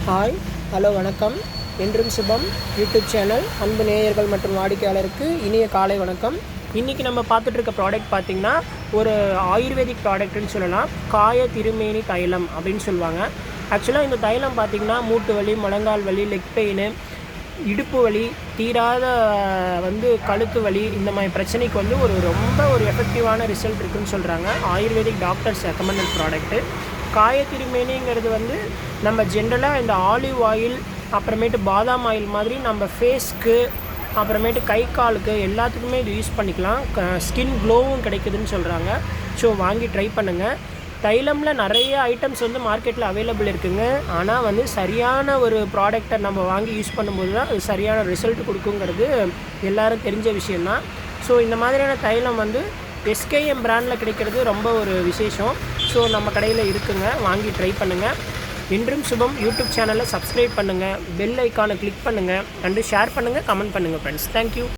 Hi, hello, வணக்கம். என்றும் சுபம் YouTube channel அன்பு நேயர்கள் மற்றும் வாடிக்கையாளருக்கு இனிய காலை வணக்கம். இன்றைக்கி நம்ம பார்த்துட்ருக்க ப்ராடக்ட் பார்த்திங்கன்னா ஒரு ஆயுர்வேதிக் ப்ராடக்ட்னு சொல்லலாம். காய திருமேனி தைலம் அப்படின்னு சொல்லுவாங்க. ஆக்சுவலாக இந்த தைலம் பார்த்திங்கன்னா மூட்டு வலி, முழங்கால் வலி, லெக் பெயின், இடுப்பு வலி, தீராத கழுத்து வலி, இந்த மாதிரி பிரச்சனைக்கு ரொம்ப எஃபெக்டிவான ரிசல்ட் இருக்குதுன்னு சொல்கிறாங்க. Ayurvedic doctors recommended product. காய திருமேனிங்கிறது நம்ம ஜென்ரலாக இந்த ஆலிவ் ஆயில், அப்புறமேட்டு பாதாம் ஆயில் மாதிரி நம்ம ஃபேஸ்க்கு, அப்புறமேட்டு கை காலுக்கு எல்லாத்துக்குமே இது யூஸ் பண்ணிக்கலாம். ஸ்கின் க்ளோவும் கிடைக்குதுன்னு சொல்கிறாங்க. ஸோ வாங்கி ட்ரை பண்ணுங்கள். தைலமில் நிறைய ஐட்டம்ஸ் மார்க்கெட்டில் அவைலபிள் இருக்குதுங்க. ஆனால் சரியான ஒரு ப்ராடக்டை நம்ம வாங்கி யூஸ் பண்ணும்போது தான் அது சரியான ரிசல்ட் கொடுக்குங்கிறது எல்லோரும் தெரிஞ்ச விஷயந்தான். ஸோ இந்த மாதிரியான தைலம் எஸ்கேஎம் பிராண்டில் கிடைக்கிறது ரொம்ப ஒரு விசேஷம். ஸோ நம்ம கடையில் இருக்குங்க, வாங்கி ட்ரை பண்ணுங்கள். என்றும் சுபம் யூடியூப் சேனலை சப்ஸ்கிரைப் பண்ணுங்கள், பெல் ஐக்கானை கிளிக் பண்ணுங்கள், அண்டு ஷேர் பண்ணுங்கள், கமெண்ட் பண்ணுங்கள் ஃப்ரெண்ட்ஸ். தேங்க்யூ.